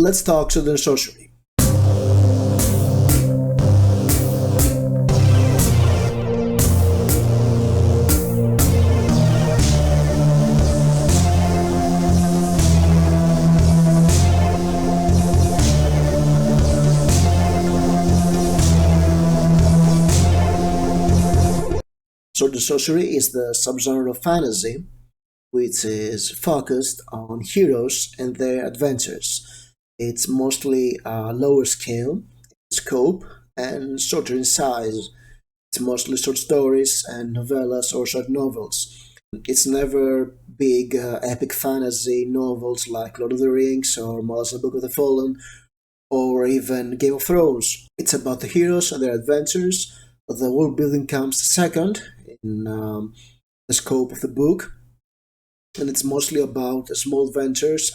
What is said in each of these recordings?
let's talk Sword and Sorcery. Sword and Sorcery is the subgenre of fantasy which is focused on heroes and their adventures. It's mostly lower scale, scope, and shorter in size. It's mostly short stories and novellas or short novels. It's never big epic fantasy novels like Lord of the Rings or Moses the Book of the Fallen or even Game of Thrones. It's about the heroes and their adventures. The world building comes second in the scope of the book, and it's mostly about small adventures,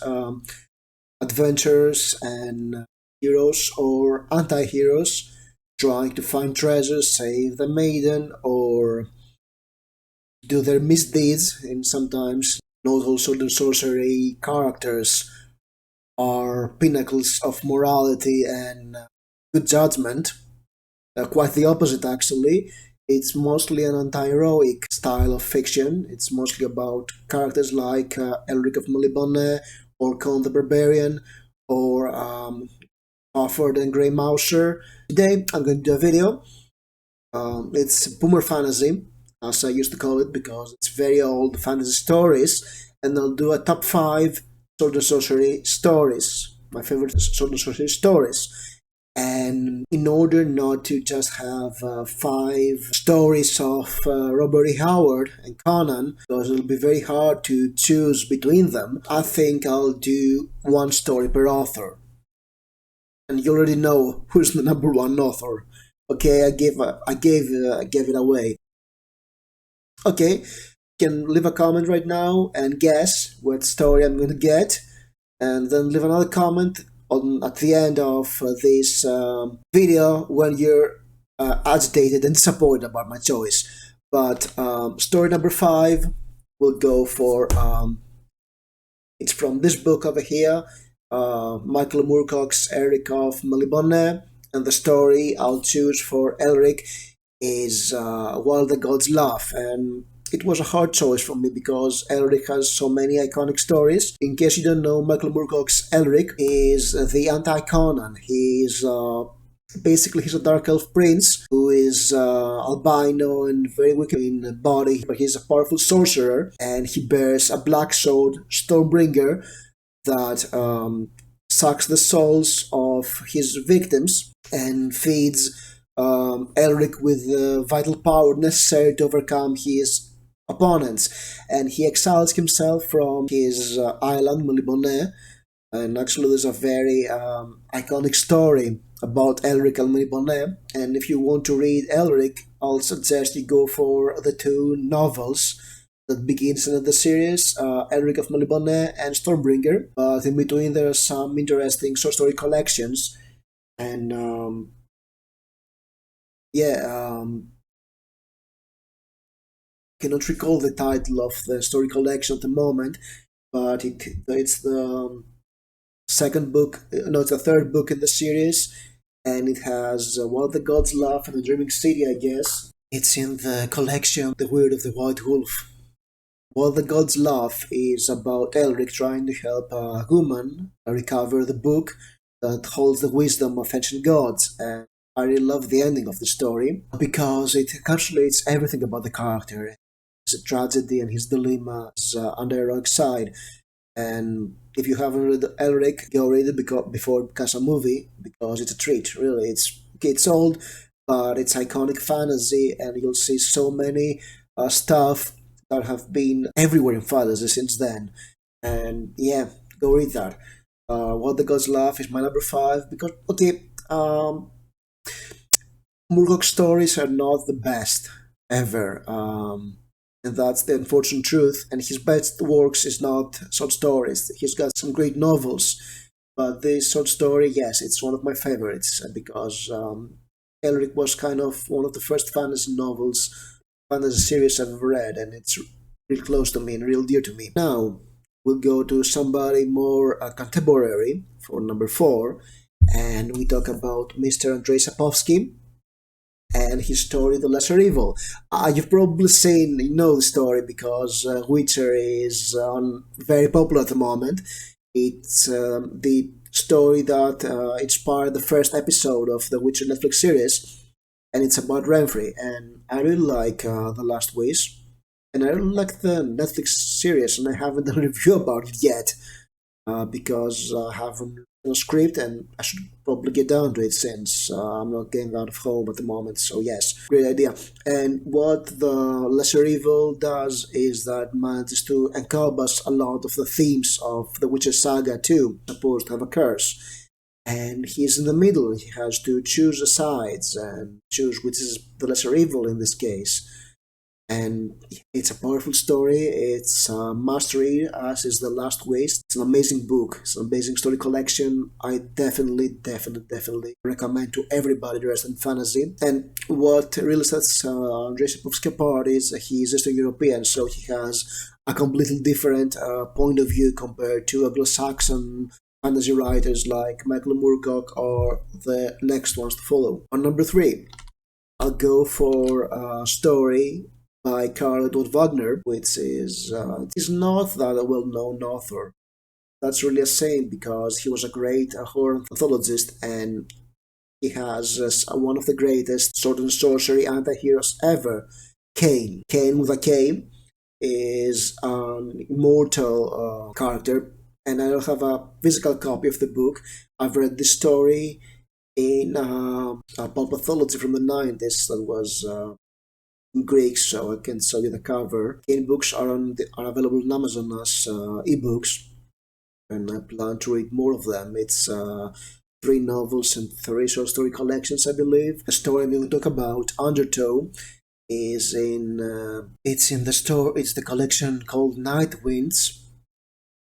adventures and heroes or anti-heroes trying to find treasures, save the maiden, or do their misdeeds. And sometimes not all sword and sorcery characters are pinnacles of morality and good judgment. Quite the opposite, actually. It's mostly an anti-heroic style of fiction. It's mostly about characters like Elric of Melibone or Conan the Barbarian or Offord and Grey Mouser. Today I'm going to do a video. It's boomer fantasy, as I used to call it, because it's very old fantasy stories, and I'll do a top 5 Sword and Sorcery stories, my favorite Sword and Sorcery stories. And in order not to just have 5 stories of Robert E. Howard and Conan, because it'll be very hard to choose between them, I think I'll do 1 story per author. And you already know who's the number 1 author. Okay, I gave it away. Okay, you can leave a comment right now and guess what story I'm going to get, and then leave another comment at the end of this video when you're agitated and disappointed about my choice. But story number 5 will go for it's from this book over here, Michael Moorcock's Elric of Melibone, and the story I'll choose for Elric is While the Gods Laugh. And it was a hard choice for me because Elric has so many iconic stories. In case you don't know, Michael Moorcock's Elric is the anti-Conan. He's a dark elf prince who is albino and very wicked in body, but he's a powerful sorcerer, and he bears a black sword, Stormbringer, that sucks the souls of his victims and feeds Elric with the vital power necessary to overcome his opponents. And he exiles himself from his island, Melibone. And actually, there's a very iconic story about Elric and Melibone. And if you want to read Elric, I'll suggest you go for the 2 novels that begins in the series, Elric of Melibone and Stormbringer. But in between, there are some interesting short story collections. And cannot recall the title of the story collection at the moment, but it's the second book, no, it's the 3rd book in the series, and it has While the Gods Laugh and the Dreaming City, I guess. It's in the collection The Weird of the White Wolf. While the Gods Laugh is about Elric trying to help a woman recover the book that holds the wisdom of ancient gods, and I really love the ending of the story because it encapsulates everything about the character, his tragedy and his dilemmas on the heroic side. And if you haven't read Elric, go read it before it becomes a movie, because it's a treat, really. It's old, but it's iconic fantasy, and you'll see so many stuff that have been everywhere in fantasy since then. And yeah, go read that. What the Gods Laugh is my number 5 because, okay, Moorcock's stories are not the best ever, and that's the unfortunate truth. And his best works is not short stories. He's got some great novels, but this short story, yes, it's one of my favorites because Elric was kind of one of the first fantasy novels, fantasy series I've ever read, and it's real close to me and real dear to me. Now, We'll go to somebody more contemporary for number 4, and we talk about Mr. Andrei Sapkowski and his story, The Lesser Evil. You've probably seen, you know the story because Witcher is very popular at the moment. It's the story that inspired the first episode of the Witcher Netflix series, and it's about Renfrey. And I really like The Last Wish, and I really like the Netflix series, and I haven't done a review about it yet because I haven't written a script, and I should probably get down to it since I'm not getting out of home at the moment. So yes, great idea. And what the Lesser Evil does is that manages to encompass a lot of the themes of the Witcher saga too, supposed to have a curse. And he's in the middle. He has to choose the sides and choose which is the lesser evil in this case. And it's a powerful story. It's a must read, as is The Last Waste. It's an amazing book. It's an amazing story collection. I definitely recommend to everybody interested in fantasy. And what really sets Andrzej Sapkowski apart is he's Eastern European, so he has a completely different point of view compared to Anglo-Saxon fantasy writers like Michael Moorcock or the next ones to follow. On number 3, I'll go for a story by Karl Edward Wagner, which is not that a well-known author. That's really a shame because he was a great horror anthologist, and he has one of the greatest sword and sorcery anti-heroes ever, Kane. Kane with a K is an immortal character, and I don't have a physical copy of the book. I've read this story in a pulp anthology from the 90s that was in Greek, so I can show you the cover. Kane books are available on Amazon as ebooks, and I plan to read more of them. It's 3 novels and 3 short story collections, I believe. The story I'm going to talk about, Undertow, is it's in the store. It's the collection called Night Winds,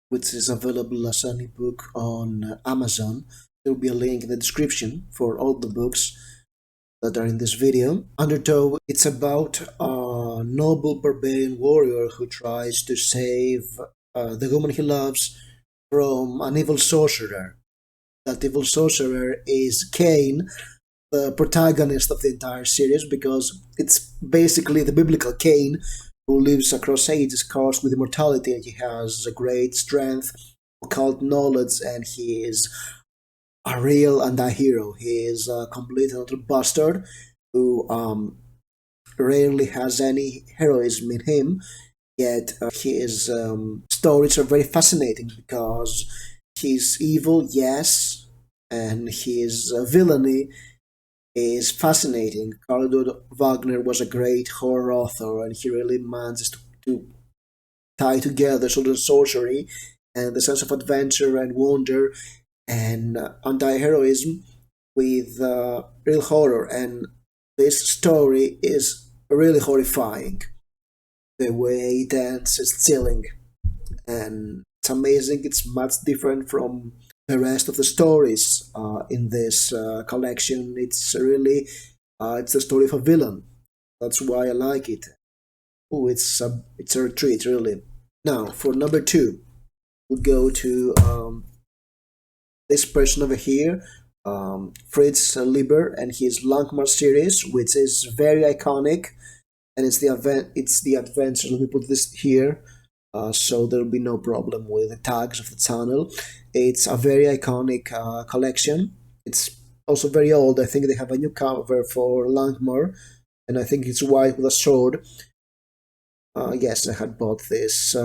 which is available as an ebook on Amazon. There will be a link in the description for all the books that are in this video. Undertow, it's about a noble barbarian warrior who tries to save the woman he loves from an evil sorcerer. That evil sorcerer is Cain, the protagonist of the entire series, because it's basically the biblical Cain who lives across ages, cursed with immortality, and he has a great strength, occult knowledge, and he is a real anti-hero. He is a complete and utter bastard who rarely has any heroism in him, yet his stories are very fascinating because he's evil, yes, and his villainy is fascinating. Karl Wagner was a great horror author, and he really manages to tie together sword and sorcery and the sense of adventure and wonder and anti-heroism with real horror. And this story is really horrifying. The way it ends is chilling, and it's amazing. It's much different from the rest of the stories in this collection. It's really it's the story of a villain. That's why I like it. Oh, it's a retreat, really. Now for number 2, we'll go to this person over here, Fritz Lieber, and his Langmar series, which is very iconic, and it's the adventure. Let me put this here, so there'll be no problem with the tags of the channel. It's a very iconic collection. It's also very old. I think they have a new cover for Langmar, and I think it's white with a sword. Yes, I had bought this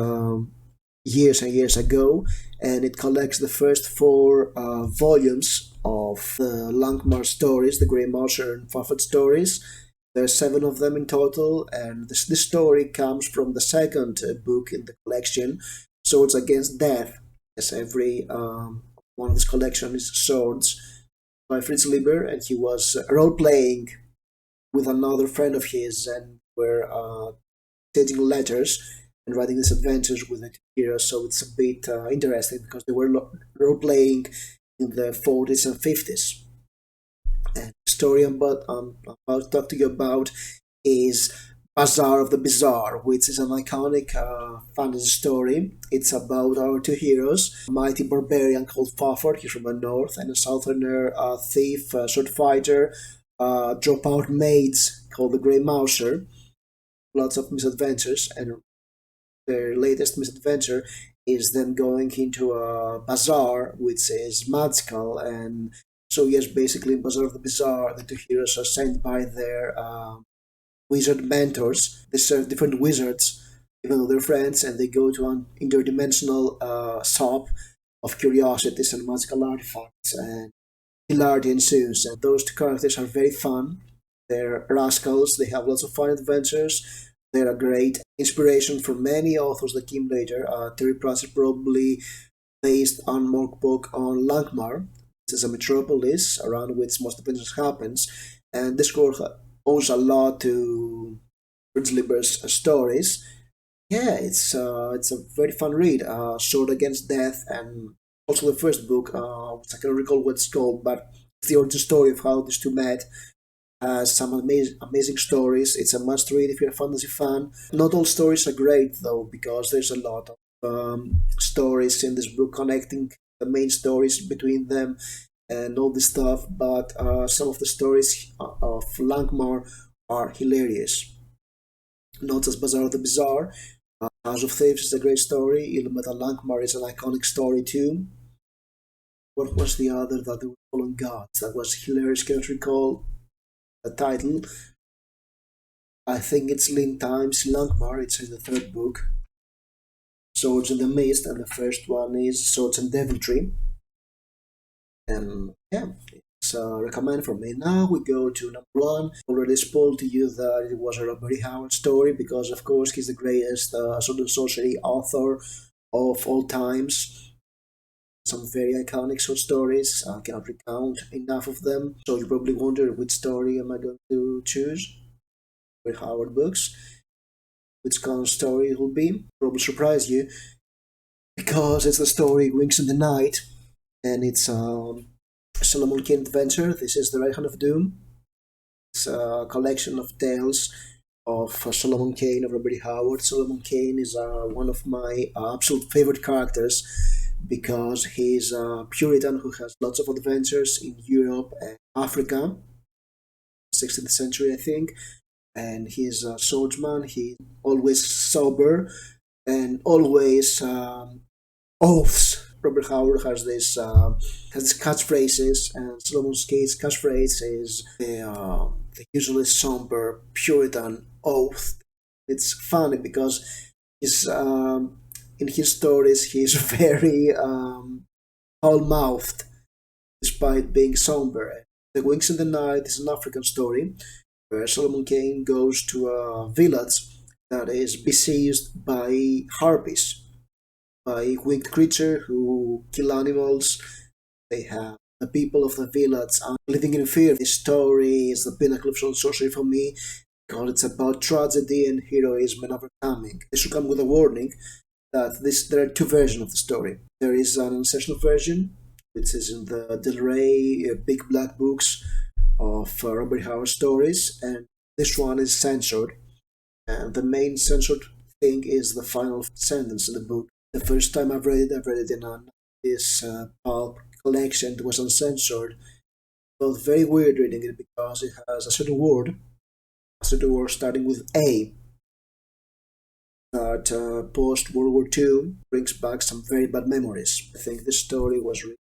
years and years ago, and it collects the first 4 volumes of the Langmar stories, the Grey Marcher and Fafet stories. There's 7 of them in total, and this story comes from the second book in the collection, Swords Against Death. Yes, every one of this collection is Swords by Fritz Lieber, and he was role-playing with another friend of his, and were taking letters and writing these adventures with the heroes. So it's a bit interesting because they were role-playing in the 40s and 50s. And the story I'm about to talk to you about is Bazaar of the Bizarre, which is an iconic fantasy story. It's about our two heroes, a mighty barbarian called Fafard, he's from the north, and a southerner thief, sword fighter, dropout maids called the Grey Mouser. Lots of misadventures, and their latest misadventure is them going into a bazaar which is magical. And so yes, basically in Bazaar of the Bizarre, the two heroes are sent by their wizard mentors. They serve different wizards, even though they're friends, and they go to an interdimensional shop of curiosities and magical artifacts, and hilarity ensues. And those two characters are very fun. They're rascals. They have lots of fun adventures. They're a great inspiration for many authors that came later. Terry Pratchett probably based on more book on Langmar. This is a metropolis around which most of it happens, and this world owes a lot to Fritz Lieber's stories. Yeah, it's a very fun read. Sword Against Death, and also the first book, which I can't recall what it's called, but it's the origin story of how these two met. Has some amazing stories. It's a must read if you're a fantasy fan. Not all stories are great though, because there's a lot of stories in this book connecting the main stories between them and all this stuff. But some of the stories of Langmar are hilarious. Not as Bazaar of the Bizarre. House of Thieves is a great story. Illuminata Langmar is an iconic story too. What was the other that they were following gods? That was hilarious. Can't recall the title. I think it's Lin Times Langmar. It's in the third book. Swords in the Mist, and the first one is Swords and Deviltry. And yeah, it's a recommend for me. Now we go to number one. Already spoiled to you that it was a Robert Howard story because, of course, he's the greatest Sword and Sorcery author of all times. Some very iconic short stories. I cannot recount enough of them. So you probably wonder which story am I going to choose? Robert Howard books. Which kind of story it will be? Probably surprise you because it's the story Wings in the Night, and it's Solomon Kane adventure. This is the Right Hand of Doom. It's a collection of tales of Solomon Kane of Robert Howard. Solomon Kane is one of my absolute favorite characters because he's a Puritan who has lots of adventures in Europe and Africa, 16th century, I think. And he's a swordsman. He's always sober and always oaths. Robert Howard has these catchphrases, and Solomon Kane's catchphrase is the usually somber Puritan oath. It's funny because he's in his stories he's very foul-mouthed despite being somber. The Wings in the Night is an African story where Solomon Kane goes to a village that is besieged by harpies, by winged creatures who kill animals. They have the people of the village are living in fear. This story is the pinnacle of sorcery for me because it's about tragedy and heroism and overcoming. This should come with a warning that there are two versions of the story. There is an ancestral version, which is in the Del Rey big black books of Robert Howard stories, and this one is censored. And the main censored thing is the final sentence in the book. The first time I've read it in this pulp collection. It was uncensored. It felt very weird reading it because it has a certain word starting with A, that post World War II brings back some very bad memories. I think this story was written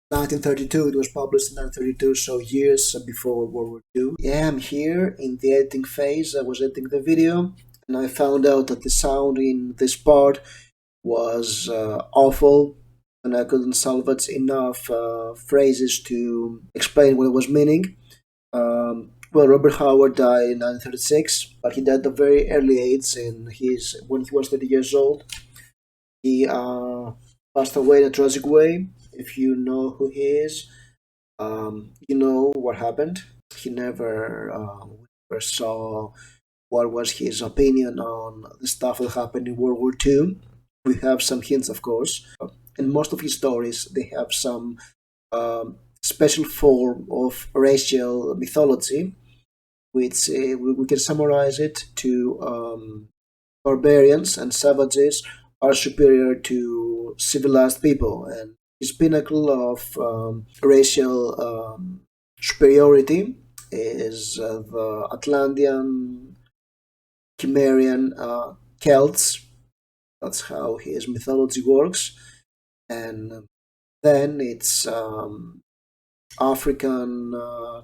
1932. It was published in 1932, so years before World War II. Yeah, I'm here in the editing phase. I was editing the video, and I found out that the sound in this part was awful, and I couldn't salvage enough phrases to explain what it was meaning. Well, Robert Howard died in 1936, but he died at a very early age. When he was 30 years old, he passed away in a tragic way. If you know who he is, you know what happened. He never saw what was his opinion on the stuff that happened in World War II. We have some hints, of course. In most of his stories, they have some special form of racial mythology. which we can summarize it to barbarians and savages are superior to civilized people, and his pinnacle of racial superiority is the Atlantean Cimmerian Celts. That's how his mythology works. And then it's African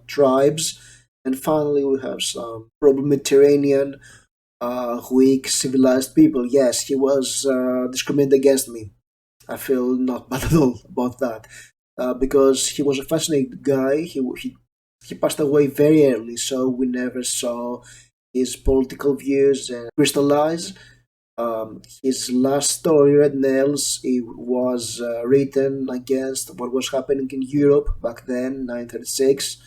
tribes. And finally, we have some probably Mediterranean, weak, civilized people. Yes, he was discriminated against me. I feel not bad at all about that, because he was a fascinating guy. He passed away very early, so we never saw his political views crystallize. His last story, Red Nails, it was written against what was happening in Europe back then, 1936.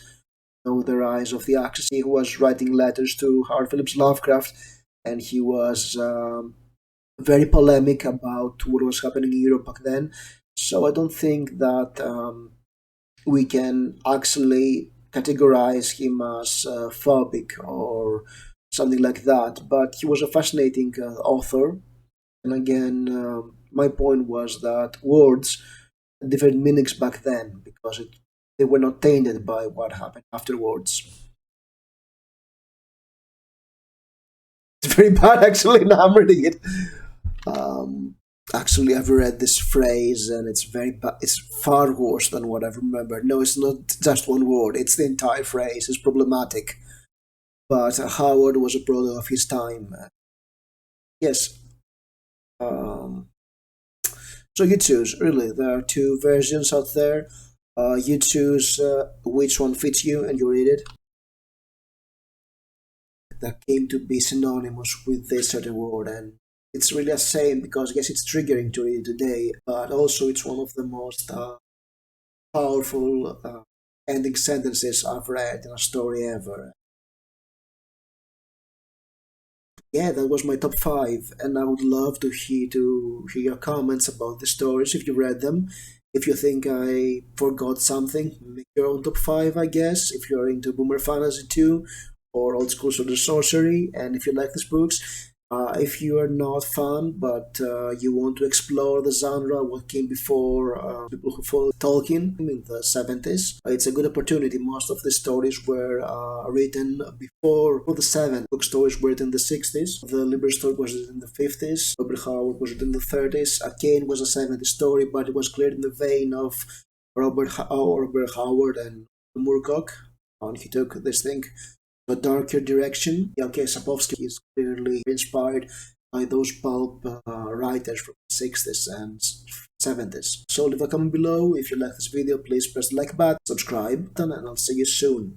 With the rise of the Axis, he was writing letters to Howard Phillips Lovecraft, and he was very polemic about what was happening in Europe back then. So I don't think that we can actually categorize him as phobic or something like that. But he was a fascinating author. And again, my point was that words had different meanings back then because they were not tainted by what happened afterwards. It's very bad, actually. Now I'm reading it. Um, Actually, I've read this phrase, and it's very it's far worse than what I remember. No, it's not just one word; it's the entire phrase. It's problematic. But Howard was a product of his time. Yes. Um, so you choose. Really, there are two versions out there. You choose which one fits you, and you read it. That came to be synonymous with this certain word, and it's really a shame because yes, it's triggering to read today, but also it's one of the most powerful ending sentences I've read in a story ever. Yeah, that was my top five, and I would love to hear your comments about the stories if you read them. If you think I forgot something, make your own top five, I guess. If you're into Boomer Fantasy too, or Old School Sword and Sorcery, and if you like these books, if you are not fan but you want to explore the genre, what came before people who follow Tolkien in the 70s, it's a good opportunity. Most of the stories were written before the 70s. Book stories were written in the 60s. The Liber story was written in the 50s. Robert Howard was written in the 30s. Again, was a 70s story, but it was clearly in the vein of Robert Howard and Moorcock. And he took this thing a darker direction. Okay, Sapkowski is clearly inspired by those pulp writers from the 60s and 70s. So leave a comment below. If you like this video, please press the like button, subscribe, and I'll see you soon.